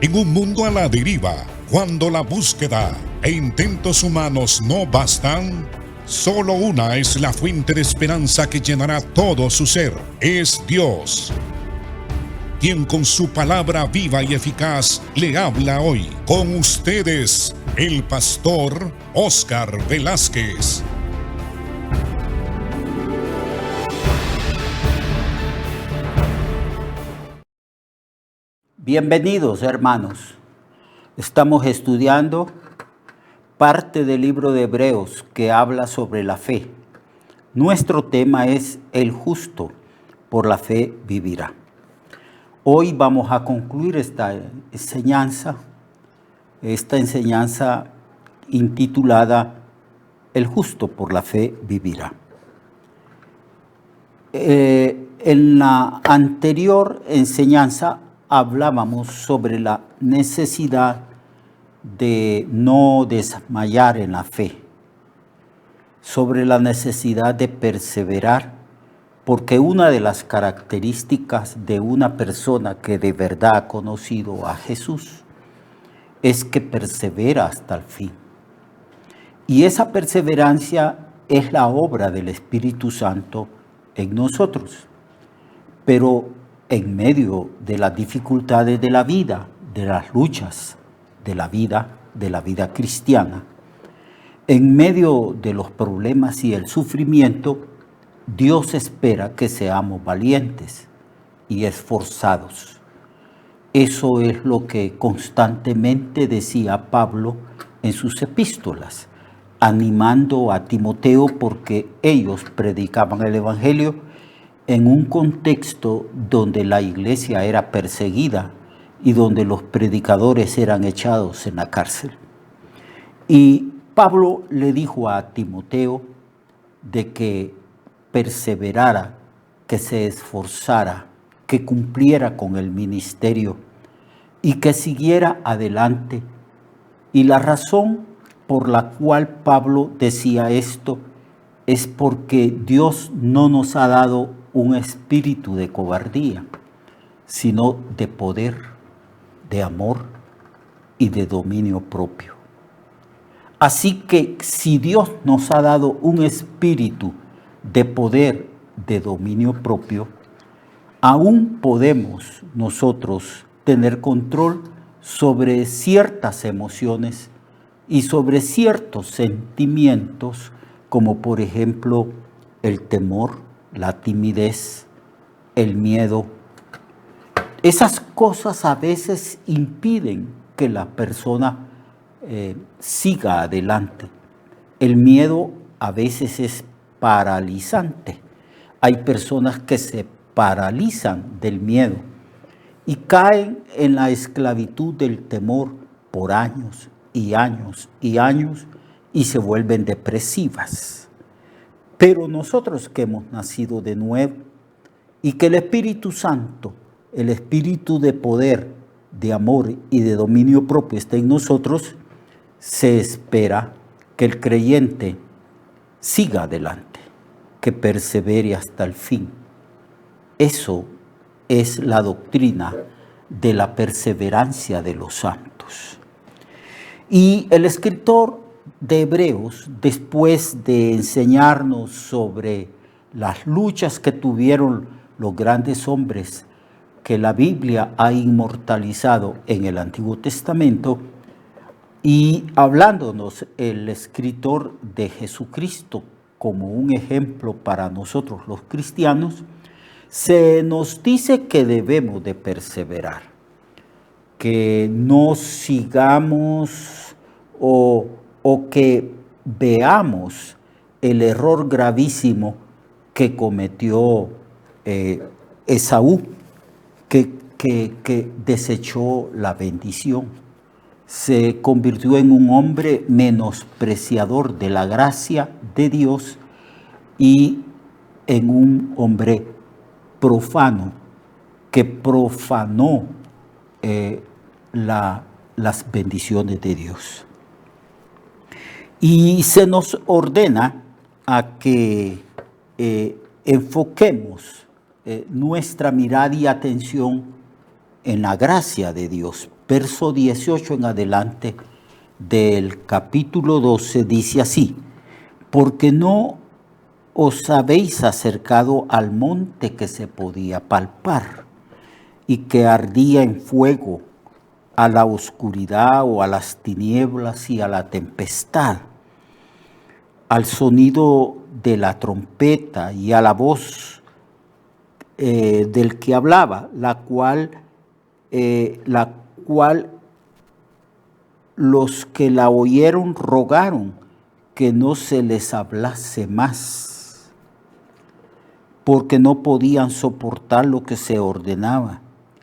En un mundo a la deriva, cuando la búsqueda e intentos humanos no bastan, solo una es la fuente de esperanza que llenará todo su ser. Es Dios, quien con su palabra viva y eficaz le habla hoy. Con ustedes, el pastor Óscar Velázquez. Bienvenidos, hermanos. Estamos estudiando parte del libro de Hebreos que habla sobre la fe. Nuestro tema es el justo por la fe vivirá. Hoy vamos a concluir esta enseñanza intitulada El justo por la fe vivirá. En la anterior enseñanza hablábamos sobre la necesidad de no desmayar en la fe, sobre la necesidad de perseverar, porque una de las características de una persona que de verdad ha conocido a Jesús es que persevera hasta el fin. Y esa perseverancia es la obra del Espíritu Santo en nosotros. Pero en medio de las dificultades de la vida, de las luchas de la vida cristiana, en medio de los problemas y el sufrimiento, Dios espera que seamos valientes y esforzados. Eso es lo que constantemente decía Pablo en sus epístolas, animando a Timoteo porque ellos predicaban el Evangelio en un contexto donde la iglesia era perseguida y donde los predicadores eran echados en la cárcel. Y Pablo le dijo a Timoteo de que perseverara, que se esforzara, que cumpliera con el ministerio y que siguiera adelante. Y la razón por la cual Pablo decía esto es porque Dios no nos ha dado un espíritu de cobardía, sino de poder, de amor y de dominio propio. Así que si Dios nos ha dado un espíritu de poder, de dominio propio, aún podemos nosotros tener control sobre ciertas emociones y sobre ciertos sentimientos, como por ejemplo el temor, la timidez, el miedo. Esas cosas a veces impiden que la persona siga adelante. El miedo a veces es paralizante. Hay personas que se paralizan del miedo y caen en la esclavitud del temor por años y años y años y se vuelven depresivas. Pero nosotros que hemos nacido de nuevo y que el Espíritu Santo, el espíritu de poder, de amor y de dominio propio está en nosotros, se espera que el creyente siga adelante, que persevere hasta el fin. Eso es la doctrina de la perseverancia de los santos. Y el escritor de Hebreos, después de enseñarnos sobre las luchas que tuvieron los grandes hombres que la Biblia ha inmortalizado en el Antiguo Testamento, y hablándonos el escritor de Jesucristo como un ejemplo para nosotros los cristianos, se nos dice que debemos de perseverar, que no sigamos o que veamos el error gravísimo que cometió Esaú, que desechó la bendición. Se convirtió en un hombre menospreciador de la gracia de Dios y en un hombre profano que profanó las bendiciones de Dios. Y se nos ordena a que enfoquemos nuestra mirada y atención en la gracia de Dios, verso 18 en adelante del capítulo 12 dice así: porque no os habéis acercado al monte que se podía palpar y que ardía en fuego, a la oscuridad o a las tinieblas y a la tempestad, al sonido de la trompeta y a la voz del que hablaba, la cual los que la oyeron rogaron que no se les hablase más, porque no podían soportar lo que se ordenaba.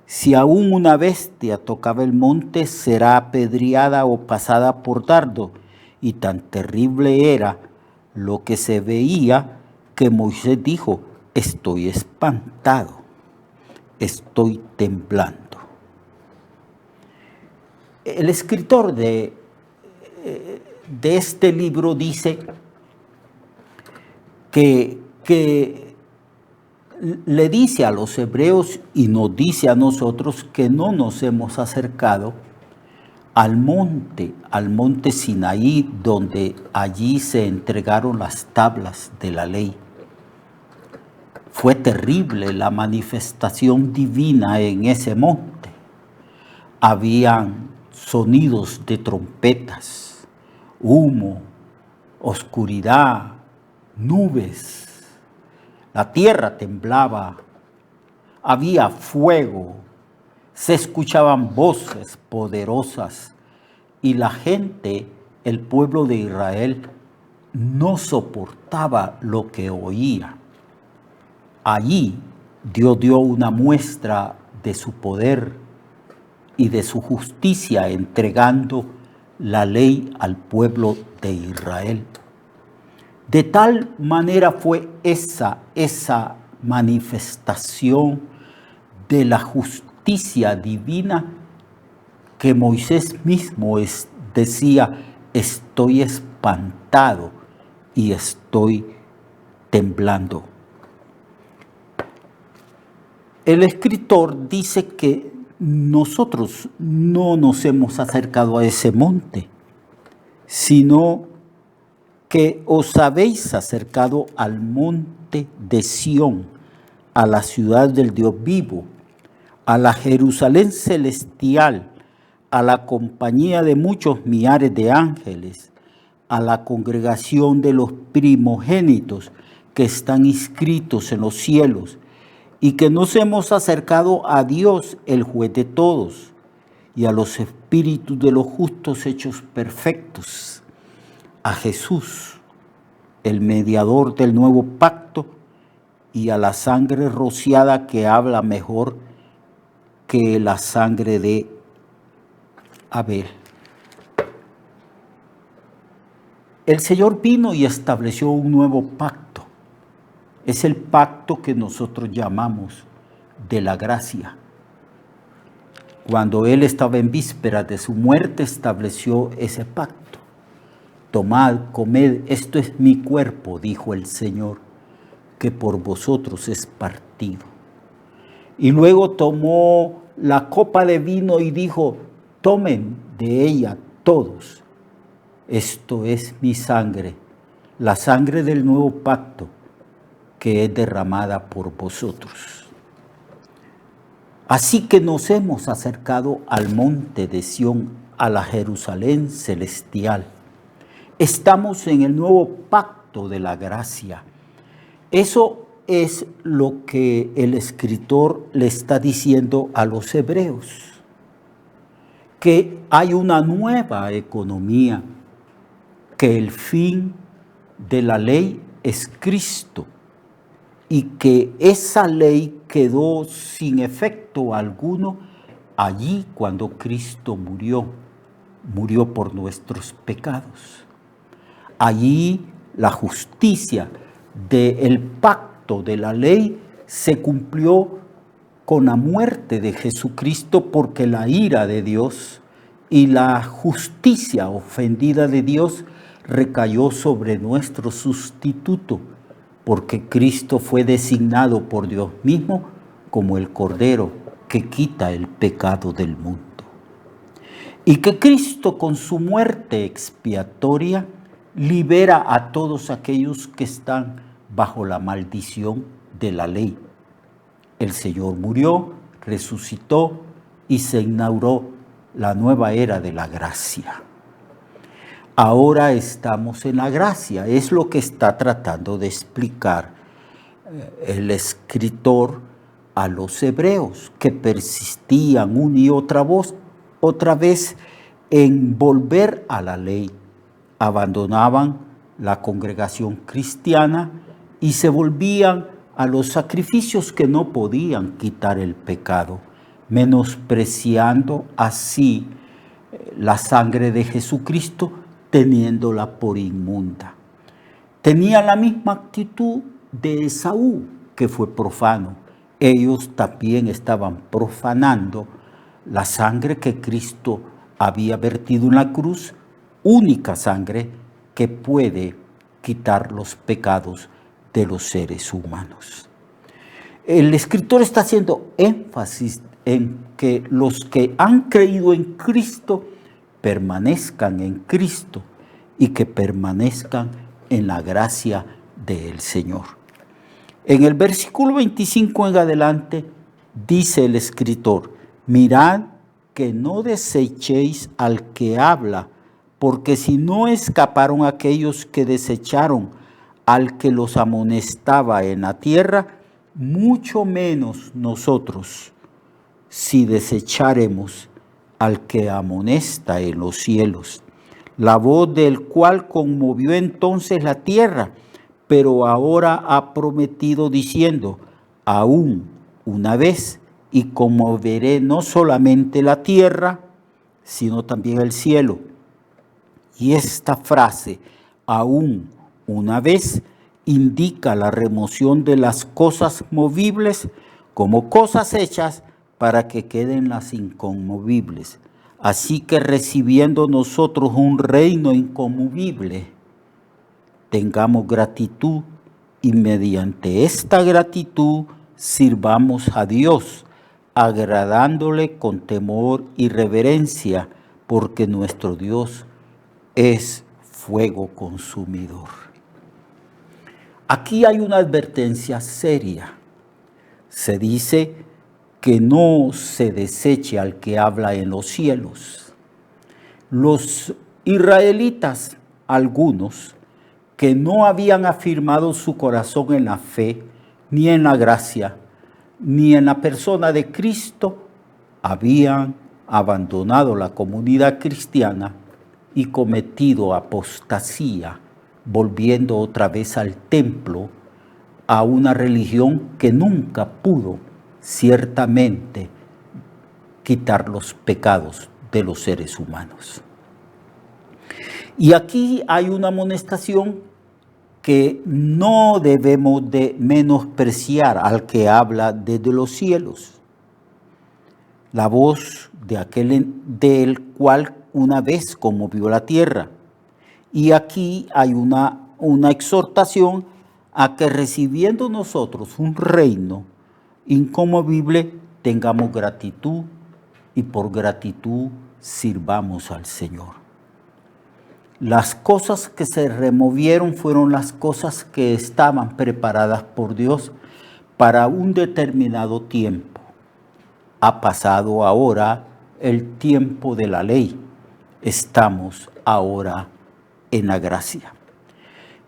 Si aún una bestia tocaba el monte, será apedreada o pasada por dardo. Y tan terrible era lo que se veía que Moisés dijo: estoy espantado, estoy temblando. El escritor de este libro dice que le dice a los hebreos y nos dice a nosotros que no nos hemos acercado al monte Sinaí, donde allí se entregaron las tablas de la ley. Fue terrible la manifestación divina en ese monte. Habían sonidos de trompetas, humo, oscuridad, nubes. La tierra temblaba, había fuego, se escuchaban voces poderosas y la gente, el pueblo de Israel, no soportaba lo que oía. Allí Dios dio una muestra de su poder y de su justicia entregando la ley al pueblo de Israel. De tal manera fue esa manifestación de la justicia divina que Moisés mismo decía: estoy espantado y estoy temblando. El escritor dice que nosotros no nos hemos acercado a ese monte, sino que os habéis acercado al monte de Sión, a la ciudad del Dios vivo, a la Jerusalén celestial, a la compañía de muchos millares de ángeles, a la congregación de los primogénitos que están inscritos en los cielos, y que nos hemos acercado a Dios, el juez de todos, y a los espíritus de los justos hechos perfectos, a Jesús, el mediador del nuevo pacto, y a la sangre rociada que habla mejor que la sangre de Abel. El Señor vino y estableció un nuevo pacto. Es el pacto que nosotros llamamos de la gracia. Cuando Él estaba en vísperas de su muerte, estableció ese pacto. Tomad, comed, esto es mi cuerpo, dijo el Señor, que por vosotros es partido. Y luego tomó la copa de vino y dijo: tomen de ella todos. Esto es mi sangre, la sangre del nuevo pacto, que es derramada por vosotros. Así que nos hemos acercado al monte de Sión, a la Jerusalén celestial. Estamos en el nuevo pacto de la gracia. Eso es lo que el escritor le está diciendo a los hebreos, que hay una nueva economía, que el fin de la ley es Cristo y que esa ley quedó sin efecto alguno allí cuando Cristo murió por nuestros pecados. Allí la justicia del pacto de la ley se cumplió con la muerte de Jesucristo, porque la ira de Dios y la justicia ofendida de Dios recayó sobre nuestro sustituto, porque Cristo fue designado por Dios mismo como el Cordero que quita el pecado del mundo. y que Cristo con su muerte expiatoria libera a todos aquellos que están bajo la maldición de la ley. El Señor murió, resucitó y se inauguró la nueva era de la gracia. Ahora estamos en la gracia, es lo que está tratando de explicar el escritor a los hebreos, que persistían una y otra vez en volver a la ley. Abandonaban la congregación cristiana y se volvían a los sacrificios que no podían quitar el pecado, menospreciando así la sangre de Jesucristo, teniéndola por inmunda. Tenían la misma actitud de Esaú, que fue profano. Ellos también estaban profanando la sangre que Cristo había vertido en la cruz, única sangre que puede quitar los pecados de los seres humanos. El escritor está haciendo énfasis en que los que han creído en Cristo permanezcan en Cristo y que permanezcan en la gracia del Señor. En el versículo 25 en adelante dice el escritor: mirad que no desechéis al que habla, porque si no escaparon aquellos que desecharon al que los amonestaba en la tierra, mucho menos nosotros, si desecharemos al que amonesta en los cielos, la voz del cual conmovió entonces la tierra, pero ahora ha prometido diciendo: aún una vez, y conmoveré no solamente la tierra, sino también el cielo. Y esta frase, aún una vez, indica la remoción de las cosas movibles como cosas hechas para que queden las inconmovibles. Así que recibiendo nosotros un reino inconmovible, tengamos gratitud y mediante esta gratitud sirvamos a Dios, agradándole con temor y reverencia, porque nuestro Dios es fuego consumidor. Aquí hay una advertencia seria. Se dice que no se deseche al que habla en los cielos. Los israelitas, algunos, que no habían afirmado su corazón en la fe, ni en la gracia, ni en la persona de Cristo, habían abandonado la comunidad cristiana y cometido apostasía, volviendo otra vez al templo, a una religión que nunca pudo ciertamente quitar los pecados de los seres humanos. Y aquí hay una amonestación que no debemos de menospreciar al que habla desde los cielos. La voz de aquel del cual una vez conmovió la tierra. Y aquí hay una exhortación a que recibiendo nosotros un reino inconmovible, tengamos gratitud y por gratitud sirvamos al Señor. Las cosas que se removieron fueron las cosas que estaban preparadas por Dios para un determinado tiempo. Ha pasado ahora el tiempo de la ley. Estamos ahora en la gracia.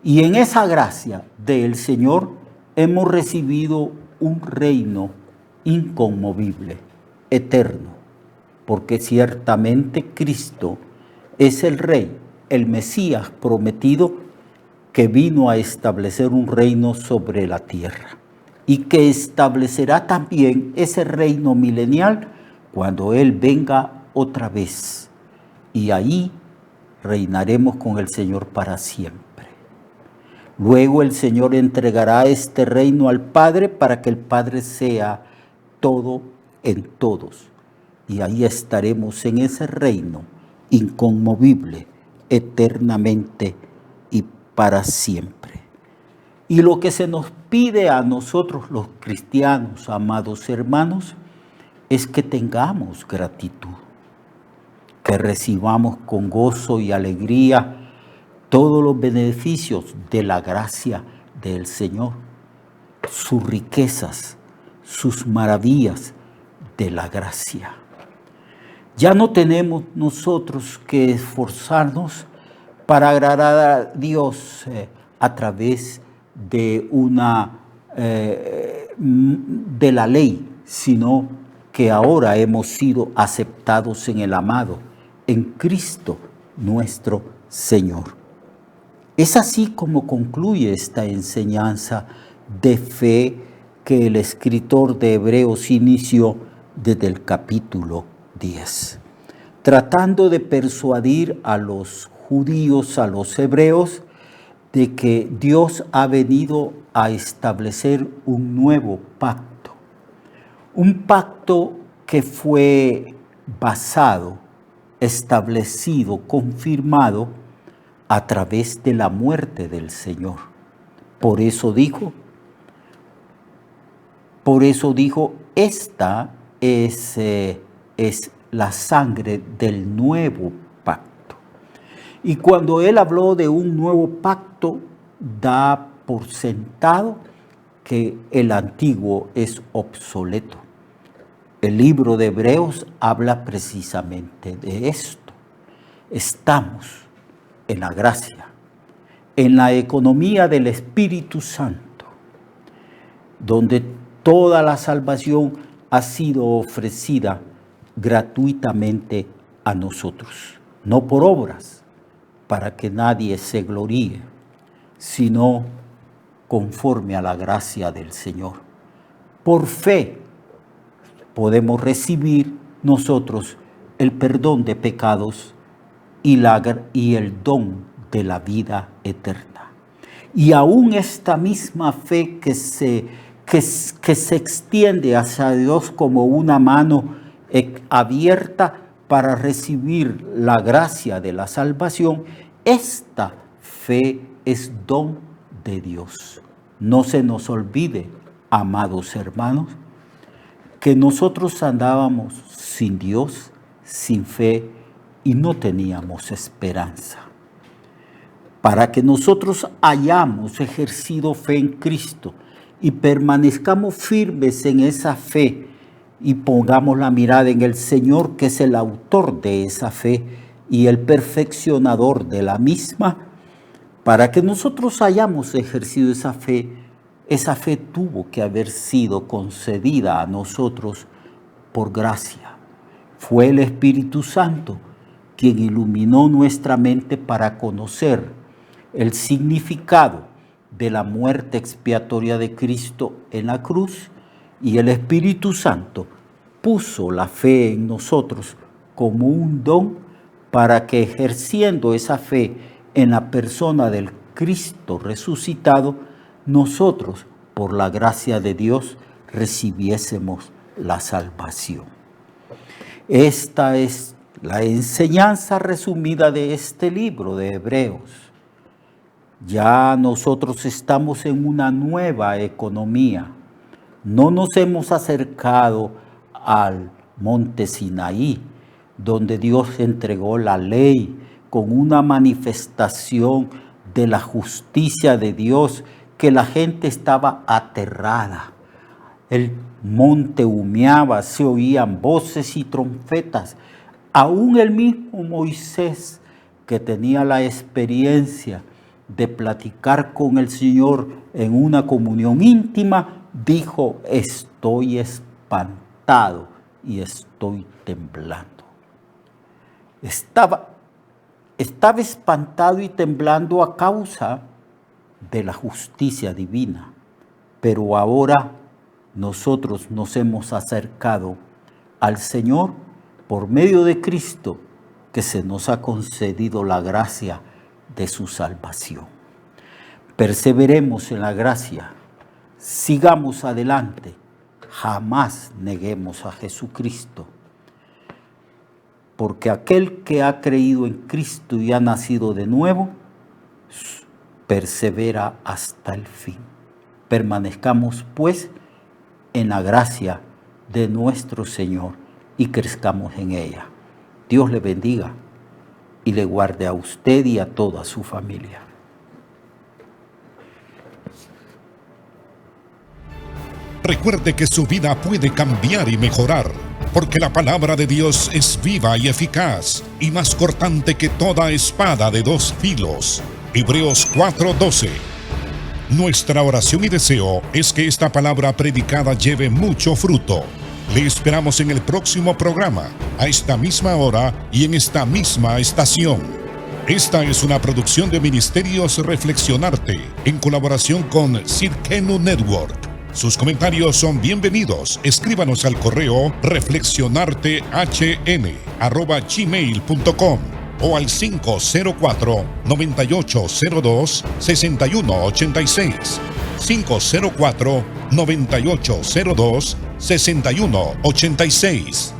Y en esa gracia del Señor hemos recibido un reino inconmovible, eterno, porque ciertamente Cristo es el Rey, el Mesías prometido, que vino a establecer un reino sobre la tierra y que establecerá también ese reino milenial cuando Él venga otra vez. Y ahí reinaremos con el Señor para siempre. Luego el Señor entregará este reino al Padre para que el Padre sea todo en todos. Y ahí estaremos en ese reino inconmovible, eternamente y para siempre. Y lo que se nos pide a nosotros los cristianos, amados hermanos, es que tengamos gratitud. que recibamos con gozo y alegría todos los beneficios de la gracia del Señor, sus riquezas, sus maravillas de la gracia. Ya no tenemos nosotros que esforzarnos para agradar a Dios a través de de la ley, sino que ahora hemos sido aceptados en el amado, en Cristo nuestro Señor. Es así como concluye esta enseñanza de fe que el escritor de Hebreos inició desde el capítulo 10, tratando de persuadir a los judíos, a los hebreos, de que Dios ha venido a establecer un nuevo pacto. Un pacto que fue basado, establecido, confirmado a través de la muerte del Señor. Por eso dijo, esta es la sangre del nuevo pacto. Y cuando él habló de un nuevo pacto, da por sentado que el antiguo es obsoleto. El libro de Hebreos habla precisamente de esto. Estamos en la gracia, en la economía del Espíritu Santo, donde toda la salvación ha sido ofrecida gratuitamente a nosotros, no por obras, para que nadie se gloríe, sino conforme a la gracia del Señor. Por fe podemos recibir nosotros el perdón de pecados y el don de la vida eterna. Y aún esta misma fe que se extiende hacia Dios como una mano abierta para recibir la gracia de la salvación, esta fe es don de Dios. No se nos olvide, amados hermanos, que nosotros andábamos sin Dios, sin fe, y no teníamos esperanza. Para que nosotros hayamos ejercido fe en Cristo y permanezcamos firmes en esa fe y pongamos la mirada en el Señor, que es el autor de esa fe y el perfeccionador de la misma, para que nosotros hayamos ejercido esa fe tuvo que haber sido concedida a nosotros por gracia. Fue el Espíritu Santo quien iluminó nuestra mente para conocer el significado de la muerte expiatoria de Cristo en la cruz, y el Espíritu Santo puso la fe en nosotros como un don para que, ejerciendo esa fe en la persona del Cristo resucitado, nosotros, por la gracia de Dios, recibiésemos la salvación. Esta es la enseñanza resumida de este libro de Hebreos. Ya nosotros estamos en una nueva economía. No nos hemos acercado al monte Sinaí, donde Dios entregó la ley con una manifestación de la justicia de Dios, que la gente estaba aterrada. El monte humeaba, se oían voces y trompetas. Aún el mismo Moisés, que tenía la experiencia de platicar con el Señor en una comunión íntima, dijo: estoy espantado y estoy temblando. Estaba espantado y temblando a causa de la justicia divina, pero ahora nosotros nos hemos acercado al Señor por medio de Cristo, que se nos ha concedido la gracia de su salvación. Perseveremos en la gracia, sigamos adelante, jamás neguemos a Jesucristo, porque aquel que ha creído en Cristo y ha nacido de nuevo, persevera hasta el fin. Permanezcamos pues en la gracia de nuestro Señor y crezcamos en ella. Dios le bendiga y le guarde a usted y a toda su familia. Recuerde que su vida puede cambiar y mejorar, porque la palabra de Dios es viva y eficaz, y más cortante que toda espada de dos filos. Hebreos 4:12. Nuestra oración y deseo es que esta palabra predicada lleve mucho fruto. Le esperamos en el próximo programa, a esta misma hora y en esta misma estación. Esta es una producción de Ministerios Reflexionarte, en colaboración con Cirkenu Network. Sus comentarios son bienvenidos. Escríbanos al correo reflexionartehn@gmail.com o al 504-9802-6186. 504-9802-6186.